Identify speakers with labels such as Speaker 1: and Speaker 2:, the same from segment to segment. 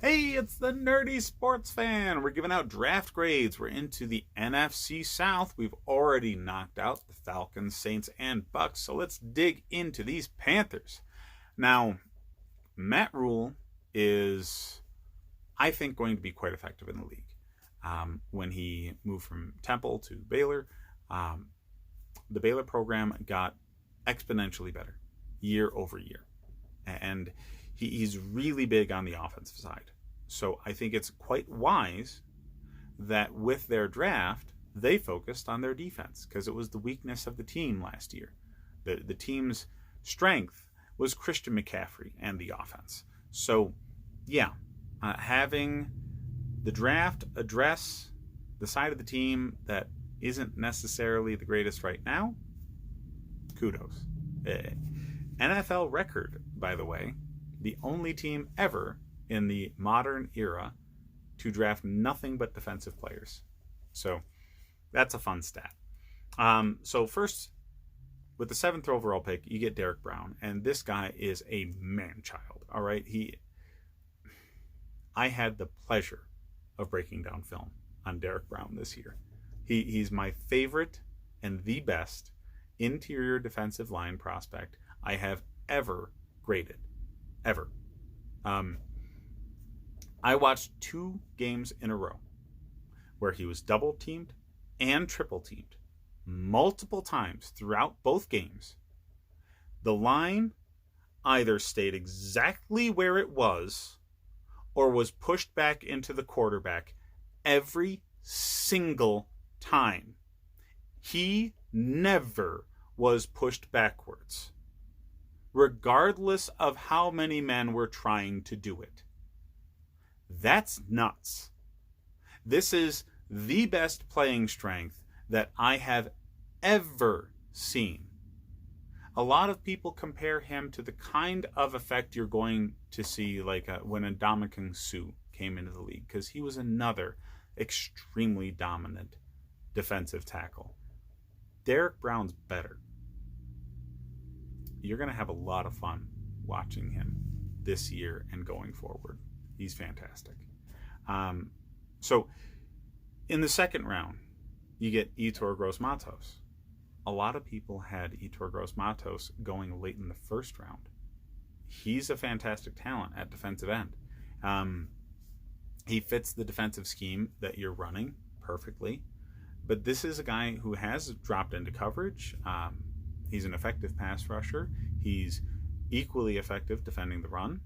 Speaker 1: Hey, it's the Nerdy Sports Fan. We're giving out draft grades. We're into the NFC South. We've already knocked out the Falcons, Saints, and Bucks. So let's dig into these Panthers. Now, Matt Rule is, I think, going to be quite effective in the league. When he moved from Temple to Baylor, the Baylor program got exponentially better year over year. And he's really big on the offensive side. So I think it's quite wise that with their draft, they focused on their defense because it was the weakness of the team last year. The team's strength was Christian McCaffrey and the offense. So, having the draft address the side of the team that isn't necessarily the greatest right now, kudos. NFL record, by the way, the only team ever in the modern era to draft nothing but defensive players. So that's a fun stat. So first, with the 7th overall pick, you get Derek Brown, and this guy is a man-child. All right, I had the pleasure of breaking down film on Derek Brown this year. He's my favorite and the best interior defensive line prospect I have ever graded. Ever. I watched 2 games in a row where he was double teamed and triple teamed multiple times throughout both games. The line either stayed exactly where it was or was pushed back into the quarterback every single time. He never was pushed backwards, regardless of how many men were trying to do it. That's nuts. This is the best playing strength that I have ever seen. A lot of people compare him to the kind of effect you're going to see when Ndamukong Suh came into the league, because he was another extremely dominant defensive tackle. Derek Brown's better. You're going to have a lot of fun watching him this year and going forward. He's fantastic. So in the 2nd round, you get Yetur Gross-Matos. A lot of people had Yetur Gross-Matos going late in the 1st round. He's a fantastic talent at defensive end. He fits the defensive scheme that you're running perfectly. But this is a guy who has dropped into coverage. He's an effective pass rusher. He's equally effective defending the run.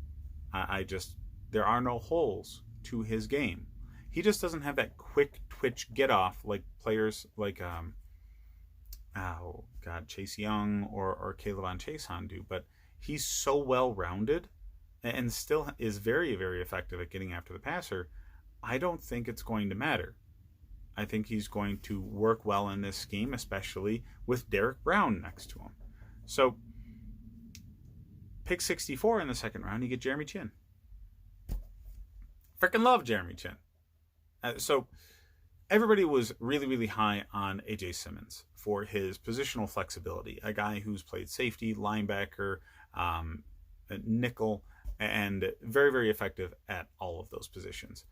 Speaker 1: There are no holes to his game. He just doesn't have that quick twitch get off like players like Chase Young or Caleb on Chason do. But he's so well rounded and still is very, very effective at getting after the passer. I don't think it's going to matter. I think he's going to work well in this scheme, especially with Derek Brown next to him. So, pick 64 in the 2nd round, you get Jeremy Chinn. Freaking love Jeremy Chinn. So, everybody was really, really high on A.J. Simmons for his positional flexibility. A guy who's played safety, linebacker, nickel, and very, very effective at all of those positions.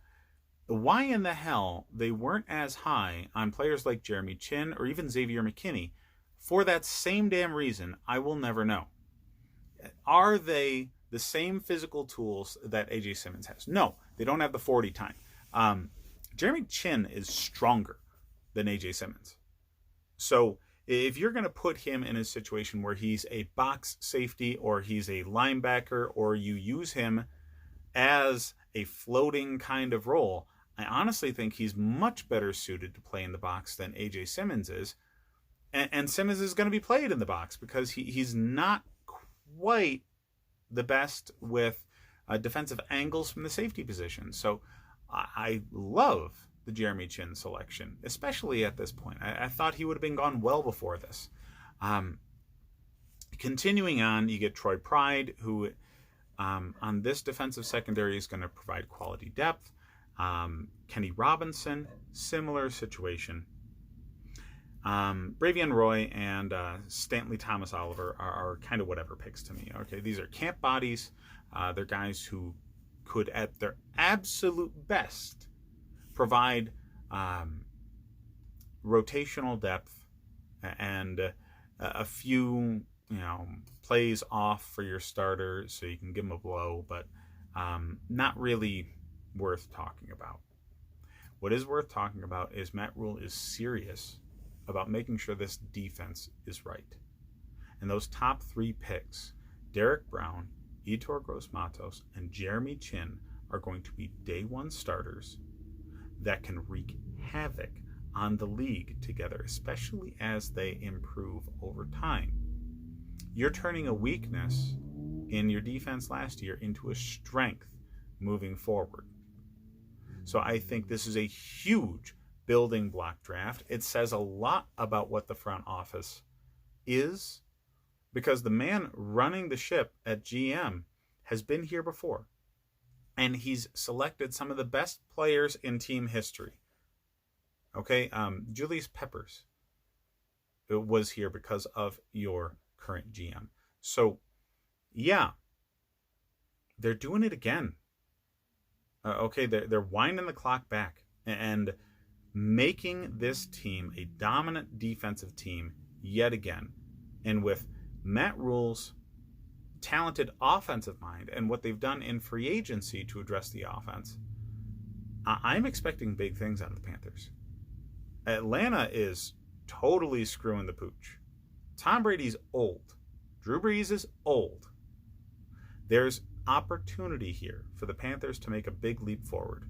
Speaker 1: Why in the hell they weren't as high on players like Jeremy Chinn or even Xavier McKinney, for that same damn reason, I will never know. Are they the same physical tools that A.J. Simmons has? No, they don't have the 40 time. Jeremy Chinn is stronger than A.J. Simmons. So if you're going to put him in a situation where he's a box safety or he's a linebacker or you use him as a floating kind of role, I honestly think he's much better suited to play in the box than A.J. Simmons is. And Simmons is going to be played in the box because he's not quite the best with defensive angles from the safety position. So I love the Jeremy Chinn selection, especially at this point. I thought he would have been gone well before this. Continuing on, you get Troy Pride, who on this defensive secondary is going to provide quality depth. Kenny Robinson, similar situation. Bravion Roy and Stanley Thomas Oliver are kind of whatever picks to me. Okay, these are camp bodies. They're guys who could, at their absolute best, provide rotational depth and a few, plays off for your starter so you can give him a blow, but not really worth talking about. What is worth talking about is Matt Rule is serious about making sure this defense is right. And those top 3 picks, Derek Brown, Yetur Gross-Matos, and Jeremy Chin, are going to be day 1 starters that can wreak havoc on the league together, especially as they improve over time. You're turning a weakness in your defense last year into a strength moving forward. So I think this is a huge building block draft. It says a lot about what the front office is, because the man running the ship at GM has been here before, and he's selected some of the best players in team history. Okay, Julius Peppers was here because of your current GM. So, yeah, they're doing it again. Okay, they're winding the clock back and making this team a dominant defensive team yet again. And with Matt Rule's talented offensive mind and what they've done in free agency to address the offense, I'm expecting big things out of the Panthers. Atlanta is totally screwing the pooch. Tom Brady's old. Drew Brees is old. There's opportunity here for the Panthers to make a big leap forward.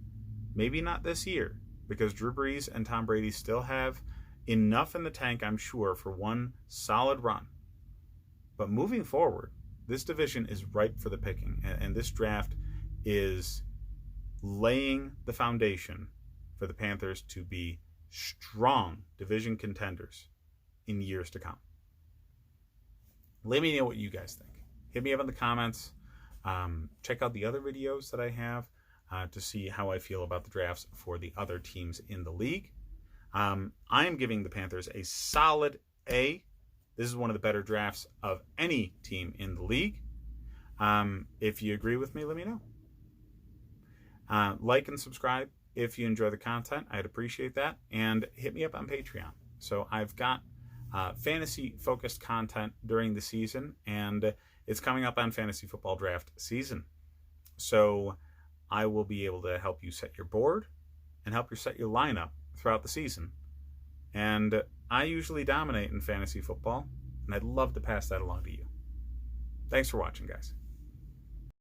Speaker 1: Maybe not this year, because Drew Brees and Tom Brady still have enough in the tank, I'm sure, for one solid run. But moving forward, this division is ripe for the picking, and this draft is laying the foundation for the Panthers to be strong division contenders in years to come. Let me know what you guys think. Hit me up in the comments. Check out the other videos that I have to see how I feel about the drafts for the other teams in the league. I am giving the Panthers a solid A. This is one of the better drafts of any team in the league. If you agree with me, let me know. Like and subscribe if you enjoy the content. I'd appreciate that. And hit me up on Patreon. So I've got fantasy-focused content during the season, and it's coming up on fantasy football draft season. So I will be able to help you set your board and help you set your lineup throughout the season. And I usually dominate in fantasy football, and I'd love to pass that along to you. Thanks for watching, guys.